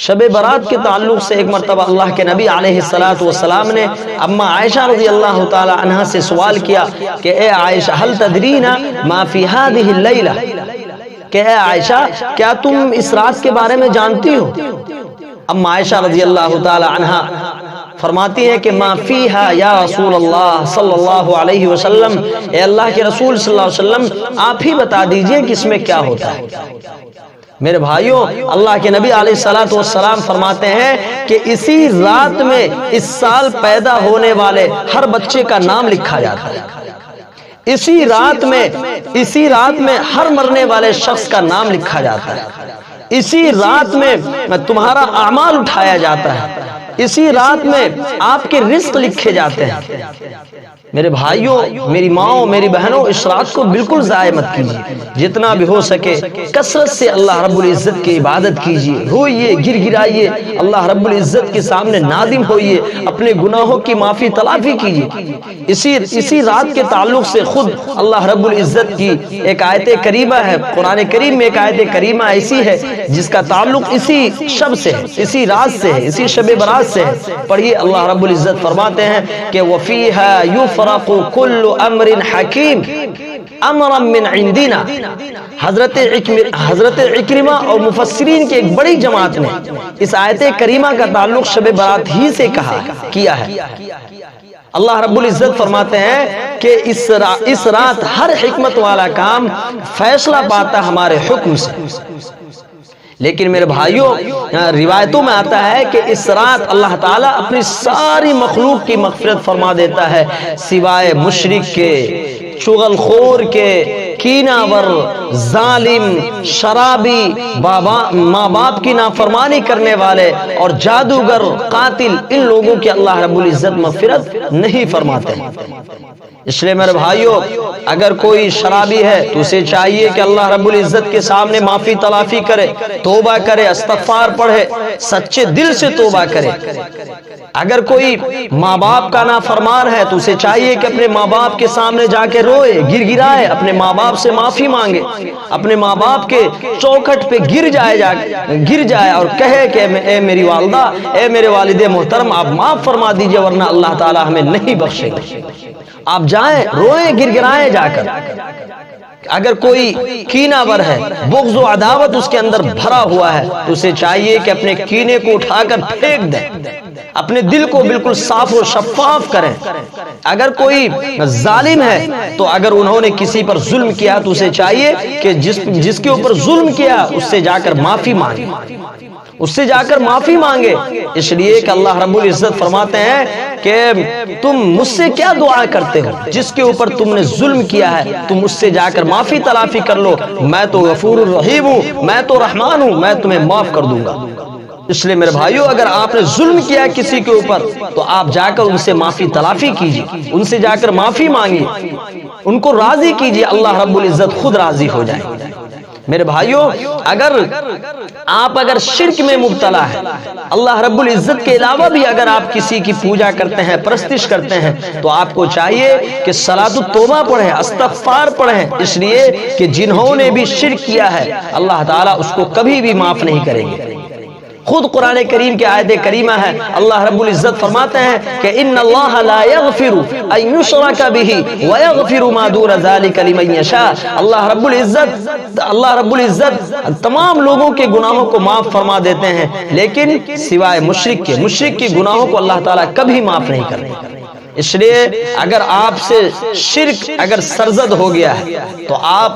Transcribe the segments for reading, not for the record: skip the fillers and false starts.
شب برات کے تعلق سے ایک مرتبہ اللہ کے نبی علیہ الصلوۃ والسلام نے اما عائشہ رضی اللہ تعالی عنہا سے سوال کیا کہ اے عائشہ هل تدرین ما فی هذه اللیلہ، کہ اے عائشہ کیا تم اس رات کے بارے میں جانتی ہو؟ اما عائشہ رضی اللہ تعالی عنہا فرماتی ہے کہ ما فیہا یا رسول اللہ صلی اللہ علیہ وسلم، اے اللہ کے رسول صلی اللہ علیہ وسلم آپ ہی بتا دیجئے کہ اس میں کیا ہوتا ہے۔ میرے بھائیوں، اللہ کے نبی علیہ الصلوۃ والسلام فرماتے ہیں کہ اسی رات میں اس سال پیدا ہونے والے ہر بچے کا نام لکھا جاتا ہے، اسی رات میں ہر مرنے والے شخص کا نام لکھا جاتا ہے، اسی رات میں تمہارا اعمال اٹھایا جاتا ہے، اسی رات میں آپ کے رزق لکھے جاتے ہیں۔ میرے بھائیوں، میری ماؤں، میری بہنوں، اس رات کو بالکل ضائع مت کیجیے، جتنا بھی ہو سکے کثرت سے اللہ رب العزت کی عبادت کیجیے، روئیے، گر گرائیے، اللہ رب العزت کے سامنے نادم ہوئیے، اپنے گناہوں کی معافی تلافی کیجیے۔ اسی رات کے تعلق سے خود اللہ رب العزت کی ایک آیت کریمہ ہے، قرآن کریم میں ایک آیت کریمہ ایسی ہے جس کا تعلق اسی شب سے ہے، اسی رات سے ہے، اسی شب برات سے ہے۔ پڑھیے، اللہ رب العزت فرماتے ہیں کہ وَفِيهَا يُفْرَقُ كُلُّ أَمْرٍ حَكِيمٍ أَمْرًا مِّنْ عِنْدِنَا۔ حضرت عکرمہ اور مفسرین کے ایک بڑی جماعت نے اس آیت کریمہ کا تعلق شب برات ہی سے کیا ہے۔ اللہ رب العزت فرماتے ہیں کہ اس رات ہر حکمت والا کام فیصلہ پاتا ہمارے حکم سے۔ لیکن میرے بھائیوں، روایتوں میں آتا ہے کہ اس رات اللہ تعالیٰ اپنی ساری مخلوق کی مغفرت فرما دیتا ہے، سوائے مشرک کے، چغل خور کے، کینہ ور، ظالم، شرابی، ماں باپ کی نافرمانی کرنے والے اور جادوگر، قاتل، ان لوگوں کے اللہ رب العزت مغفرت نہیں فرماتے۔ اس لیے میرے بھائیوں، اگر کوئی شرابی ہے تو اسے چاہیے کہ اللہ رب العزت کے سامنے معافی تلافی کرے، توبہ کرے، استغفار پڑھے، سچے دل سے توبہ کرے۔ اگر کوئی ماں باپ کا نافرمان ہے تو اسے چاہیے کہ اپنے ماں باپ کے سامنے جا کے روئے، گر گرائے، اپنے ماں باپ سے معافی مانگے، اپنے ماں باپ کے چوکھٹ پہ گر جائے اور کہے کہ اے میری والدہ، اے میرے والد محترم، آپ معاف فرما دیجئے ورنہ اللہ تعالی ہمیں نہیں بخشے گا۔ آپ جائیں، روئیں، گر گرائیں جا کر۔ اگر کوئی کینہ ور ہے، بغض و عداوت اس کے اندر بھرا ہوا ہے تو اسے چاہیے کہ اپنے کینے کو اٹھا کر پھینک دیں، اپنے دل کو بالکل صاف و شفاف کریں۔ اگر کوئی ظالم ہے تو اگر انہوں نے کسی پر ظلم کیا تو اسے چاہیے کہ جس کے اوپر ظلم کیا اس سے جا کر معافی مانگے، اس سے جا کر معافی مانگے۔ اس لیے کہ اللہ رب العزت فرماتے ہیں کہ تم مجھ سے کیا دعا کرتے ہو، جس کے اوپر تم نے ظلم کیا ہے تم اس سے جا کر معافی تلافی کر لو، میں تو غفور الرحیم ہوں، میں تو رحمان ہوں، میں تمہیں معاف کر دوں گا۔ اس لیے میرے بھائیوں، اگر آپ نے ظلم کیا کسی کے اوپر تو آپ جا کر ان سے معافی تلافی کیجیے، ان سے جا کر معافی مانگیے، ان کو راضی کیجیے، اللہ رب العزت خود راضی ہو جائے۔ میرے بھائیوں، اگر شرک میں مبتلا ہے، اللہ رب العزت کے علاوہ بھی اگر آپ کسی کی پوجا کرتے ہیں، پرستش کرتے ہیں، تو آپ کو چاہیے کہ صلاۃ التوبہ پڑھیں، استغفار پڑھیں، اس لیے کہ جنہوں نے بھی شرک کیا ہے اللہ تعالیٰ اس کو کبھی بھی معاف نہیں کریں گے۔ خود قرآن کریم کی آیت کریمہ ہے، اللہ رب العزت فرماتے ہیں کہ ان اللہ لا یغفر ان یشرک بہ ویغفر ما دون ذلک لمن یشاء۔ اللہ رب العزت تمام لوگوں کے گناہوں کو معاف فرما دیتے ہیں، لیکن سوائے مشرک کے گناہوں کو اللہ تعالیٰ کبھی معاف نہیں کرتے۔ اس لیے اگر آپ سے شرک اگر سرزد ہو گیا ہے تو آپ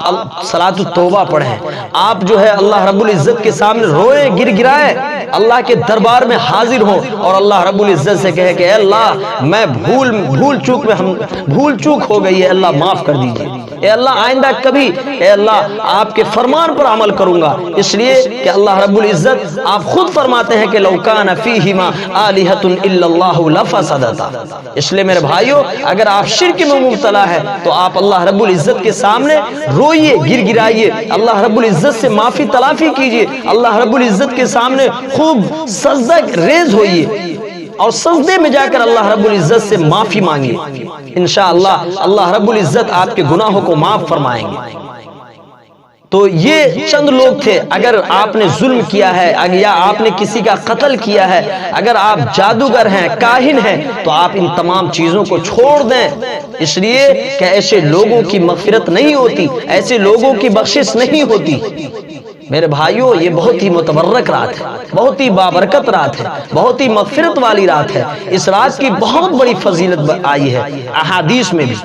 صلاۃ التوبہ پڑھیں، آپ جو ہے اللہ رب العزت کے سامنے روئیں، گر گرائیں، اللہ کے دربار میں حاضر ہوں اور اللہ رب العزت سے کہے کہ اے اللہ میں بھول چوک ہو گئی ہے، اللہ معاف کر دیجیے، اے اللہ آئندہ کبھی اے اللہ آپ کے فرمان پر عمل کروں گا۔ اس لیے کہ اللہ رب العزت آپ خود فرماتے ہیں کہ لو کان فیہما آلہۃ الا اللہ لفسدتا۔ اس لیے میرے بھائیوں، اگر آپ شرک میں مبتلا ہے تو آپ اللہ رب العزت کے سامنے روئیے، گر گرائیے، اللہ رب العزت سے معافی تلافی کیجیے، اللہ رب العزت کے سامنے خوب سجدہ ریز ہوئیے اور سجدے میں جا کر اللہ رب العزت سے معافی مانگیے۔ انشاءاللہ اللہ رب العزت آپ کے گناہوں کو معاف فرمائیں گے۔ تو یہ چند لوگ تھے. اگر آپ نے ظلم کیا ہے یا آپ نے کسی کا قتل کیا ہے، اگر آپ جادوگر ہیں، کاہن ہیں، تو آپ ان تمام چیزوں کو چھوڑ دیں، اس لیے کہ ایسے لوگوں کی مغفرت نہیں ہوتی، ایسے لوگوں کی بخشش نہیں ہوتی. میرے بھائیوں، یہ بہت ہی متبرک رات ہے، بہت ہی بابرکت رات ہے، بہت ہی مغفرت والی رات ہے. اس رات کی بہت بڑی فضیلت آئی ہے احادیث میں بھی.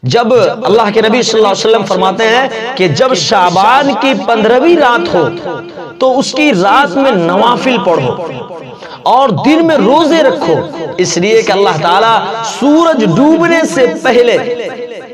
جب اللہ کے نبی صلی اللہ علیہ وسلم فرماتے ہیں کہ جب شعبان کی 15ویں رات ہو تو اس کی رات میں نوافل پڑھو اور دن میں روزے رکھو، اس لیے کہ اللہ تعالیٰ سورج ڈوبنے سے پہلے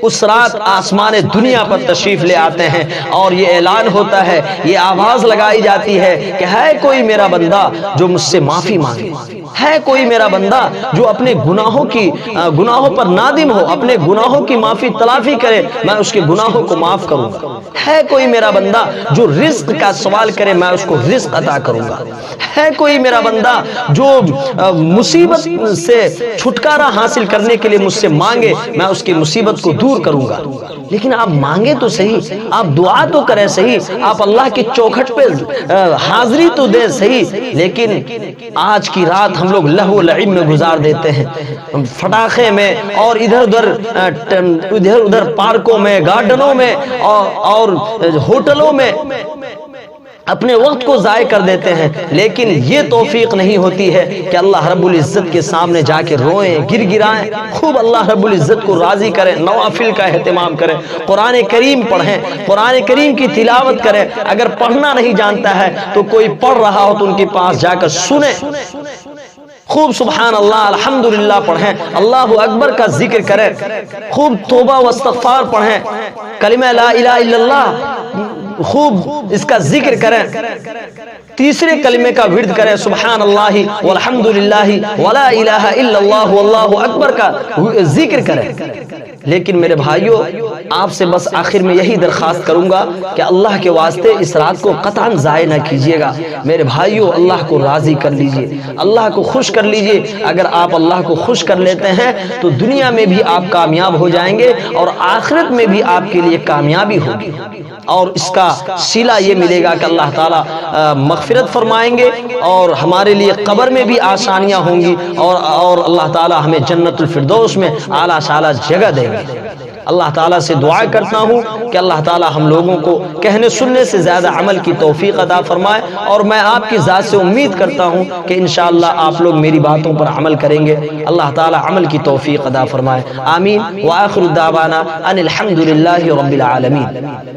اس رات آسمان دنیا پر تشریف لے آتے ہیں اور یہ اعلان ہوتا ہے، یہ آواز لگائی جاتی ہے کہ ہے کوئی میرا بندہ جو مجھ سے معافی مانگے، ہے کوئی میرا بندہ جو اپنے گناہوں پر نادم ہو، اپنے گناہوں کی معافی تلافی کرے، میں اس کے گناہوں کو معاف کروں گا. ہے کوئی میرا بندہ جو رزق کا سوال کرے، میں اس کو رزق عطا کروں گا. ہے کوئی میرا بندہ جو مصیبت سے چھٹکارا حاصل کرنے کے لیے مجھ سے مانگے، میں اس کی مصیبت کو دور کروں گا. لیکن آپ مانگے تو صحیح، آپ دعا تو کریں صحیح، آپ اللہ کی چوکھٹ پہ حاضری تو دیں صحیح، لیکن آج کی رات ہم لوگ لہو و لعب میں گزار دیتے ہیں، پٹاخے میں اور ادھر ادھر پارکوں میں، گارڈنوں میں اور ہوٹلوں میں اپنے وقت کو ضائع کر دیتے ہیں. لیکن یہ توفیق نہیں ہوتی ہے کہ اللہ رب العزت کے سامنے جا کے روئیں، گر گرائیں، خوب اللہ رب العزت کو راضی کریں، نوافل کا اہتمام کریں، قرآن کریم پڑھیں، قرآن کریم کی تلاوت کریں. اگر پڑھنا نہیں جانتا ہے تو کوئی پڑھ رہا ہو تو ان کے پاس جا کر سنیں، خوب سبحان اللہ الحمدللہ پڑھیں، اللہ اکبر کا ذکر کریں، خوب توبہ و استغفار پڑھیں، کلمہ لا الہ الا اللہ خوب اس کا ذکر کریں، تیسرے کلمے کا ورد کریں، سبحان اللہ والحمدللہ ولا الہ الا اللہ واللہ اکبر کا ذکر کریں. لیکن میرے بھائیوں، آپ سے بس آخر میں یہی درخواست کروں گا کہ اللہ کے واسطے اس رات کو قطعاً ضائع نہ کیجیے گا. میرے بھائیوں، اللہ کو راضی کر لیجئے، اللہ کو خوش کر لیجئے. اگر آپ اللہ کو خوش کر لیتے ہیں تو دنیا میں بھی آپ کامیاب ہو جائیں گے اور آخرت میں بھی آپ کے لیے کامیابی ہوگی. اور اس کا صلہ یہ ملے گا کہ اللہ تعالیٰ مغفرت فرمائیں گے اور ہمارے لیے قبر میں بھی آسانیاں ہوں گی اور اللہ تعالیٰ ہمیں جنت الفردوس میں اعلیٰ شالا جگہ دے گا. اللہ تعالیٰ سے دعا کرتا ہوں کہ اللہ تعالیٰ ہم لوگوں کو کہنے سننے سے زیادہ عمل کی توفیق عطا فرمائے، اور میں آپ کی ذات سے امید کرتا ہوں کہ انشاءاللہ آپ لوگ میری باتوں پر عمل کریں گے. اللہ تعالیٰ عمل کی توفیق عطا فرمائے. آمین. وآخر دعوانا ان الحمدللہ رب العالمین.